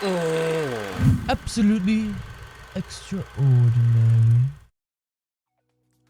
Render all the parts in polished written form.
Oh. Absolutely extraordinary.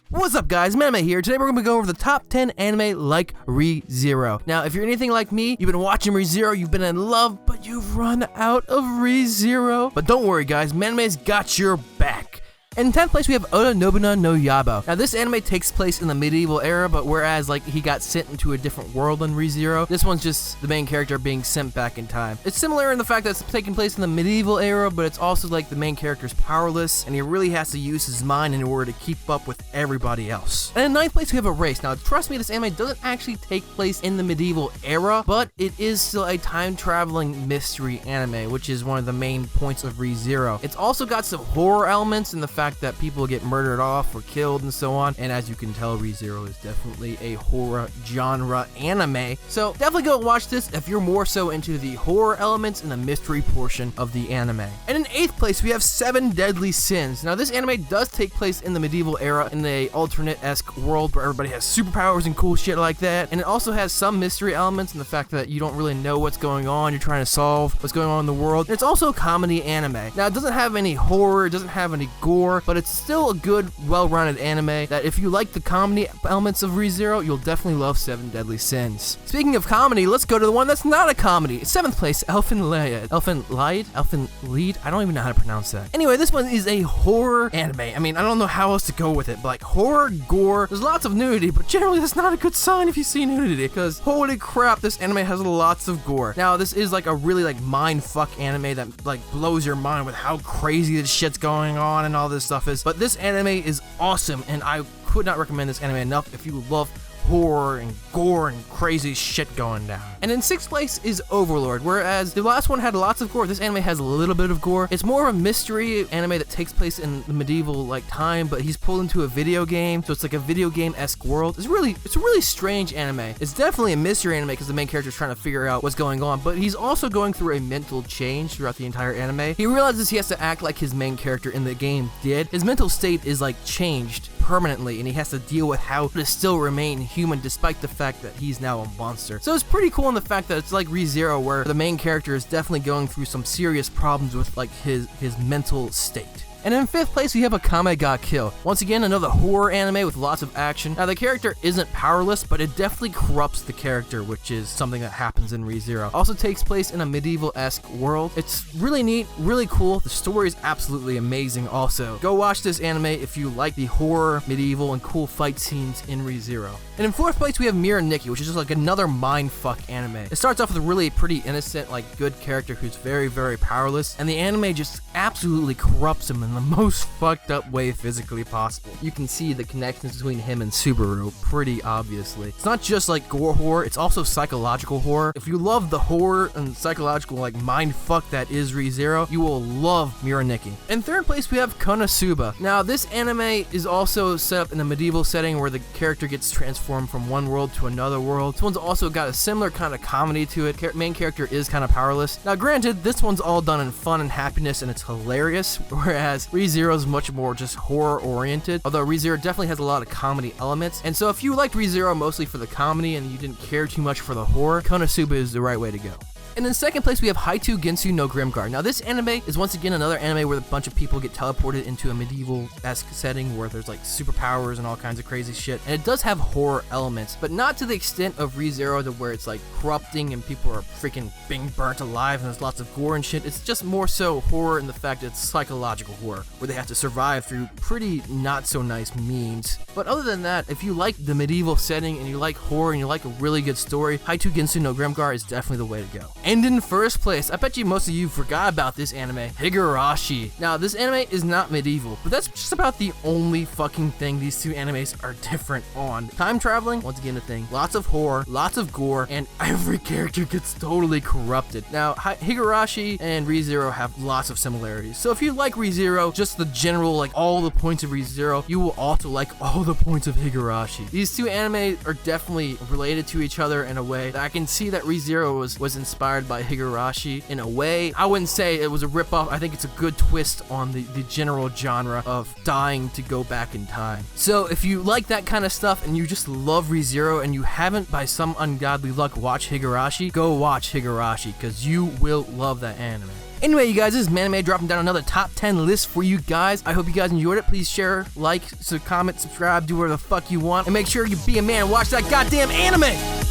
What's up guys, Manime here. Today we're going to go over the top 10 anime like Re:Zero. Now if you're anything like me, you've been watching Re:Zero, you've been in love, but you've run out of Re:Zero. But don't worry guys, Manime's got your back. In 10th place, we have Oda Nobuna no Yabou. Now, this anime takes place in the medieval era, but whereas, he got sent into a different world in Re:Zero, this one's just the main character being sent back in time. It's similar in the fact that it's taking place in the medieval era, but it's also the main character's powerless, and he really has to use his mind in order to keep up with everybody else. And in 9th place, we have a race. Now, trust me, this anime doesn't actually take place in the medieval era, but it is still a time-traveling mystery anime, which is one of the main points of Re:Zero. It's also got some horror elements in the fact that people get murdered off or killed and so on, and as you can tell, Re:Zero is definitely a horror genre anime, so definitely go watch this if you're more so into the horror elements and the mystery portion of the anime. And in 8th place, we have 7 Deadly Sins. Now this anime does take place in the medieval era in a alternate-esque world where everybody has superpowers and cool shit like that, and it also has some mystery elements in the fact that you don't really know what's going on, you're trying to solve what's going on in the world. And it's also a comedy anime. Now it doesn't have any horror, it doesn't have any gore, but it's still a good, well-rounded anime that if you like the comedy elements of Re:Zero, you'll definitely love 7 Deadly Sins. Speaking of comedy, let's go to the one that's not a comedy. 7th place, Elfin Leia. Elfin Lied? Elfin Lead? I don't even know how to pronounce that. Anyway, this one is a horror anime. I mean, I don't know how else to go with it, but horror, gore, there's lots of nudity, but generally that's not a good sign if you see nudity, because holy crap, this anime has lots of gore. Now, this is a really mind-fuck anime that blows your mind with how crazy this shit's going on and all this stuff is. But this anime is awesome, and I could not recommend this anime enough if you love horror and gore and crazy shit going down. And in 6th place is Overlord, whereas the last one had lots of gore, this anime has a little bit of gore. It's more of a mystery anime that takes place in the medieval time, but he's pulled into a video game, so it's a video game-esque world. It's a really strange anime. It's definitely a mystery anime because the main character is trying to figure out what's going on, but he's also going through a mental change throughout the entire anime. He realizes he has to act like his main character in the game did. His mental state is changed permanently, and he has to deal with how to still remain human despite the fact that he's now a monster. So it's pretty cool in the fact that it's like Re:Zero, where the main character is definitely going through some serious problems with his mental state. And in 5th place, we have Akame Ga Kill. Once again, another horror anime with lots of action. Now, the character isn't powerless, but it definitely corrupts the character, which is something that happens in Re:Zero. Also takes place in a medieval-esque world. It's really neat, really cool. The story is absolutely amazing also. Go watch this anime if you like the horror, medieval, and cool fight scenes in Re:Zero. And in 4th place, we have Mirai Nikki, which is just another mindfuck anime. It starts off with a really pretty innocent, good character who's very, very powerless, and the anime just absolutely corrupts him in the most fucked up way physically possible. You can see the connections between him and Subaru pretty obviously. It's not just gore horror, it's also psychological horror. If you love the horror and psychological mindfuck that is Re:Zero, you will love Mirai Nikki. In 3rd place, we have KonoSuba. Now, this anime is also set up in a medieval setting where the character gets transformed from one world to another world. This one's also got a similar kind of comedy to it. Main character is kind of powerless. Now, granted, this one's all done in fun and happiness, and it's hilarious, whereas Re:Zero is much more just horror oriented, although Re:Zero definitely has a lot of comedy elements. And so if you liked Re:Zero mostly for the comedy and you didn't care too much for the horror, KonoSuba is the right way to go. And in 2nd place, we have Gensou no Grimgar. Now, this anime is once again another anime where a bunch of people get teleported into a medieval-esque setting where there's superpowers and all kinds of crazy shit. And it does have horror elements, but not to the extent of Re:Zero to where it's corrupting and people are freaking being burnt alive and there's lots of gore and shit. It's just more so horror in the fact that it's psychological horror where they have to survive through pretty not so nice means. But other than that, if you like the medieval setting and you like horror and you like a really good story, Gensou no Grimgar is definitely the way to go. And in 1st place, I bet you most of you forgot about this anime, Higurashi. Now, this anime is not medieval, but that's just about the only fucking thing these two animes are different on. Time traveling, once again a thing. Lots of horror, lots of gore, and every character gets totally corrupted. Now, Higurashi and Re:Zero have lots of similarities. So if you like Re:Zero, just the general, all the points of Re:Zero, you will also like all the points of Higurashi. These two anime are definitely related to each other in a way that I can see that Re:Zero was inspired by Higurashi in a way. I wouldn't say it was a ripoff. I think it's a good twist on the general genre of dying to go back in time. So if you like that kind of stuff and you just love Re:Zero and you haven't by some ungodly luck watched Higurashi, go watch Higurashi because you will love that anime. Anyway, you guys, this is Manime dropping down another top 10 list for you guys. I hope you guys enjoyed it. Please share, like, comment, subscribe, do whatever the fuck you want, and make sure you be a man and watch that goddamn anime.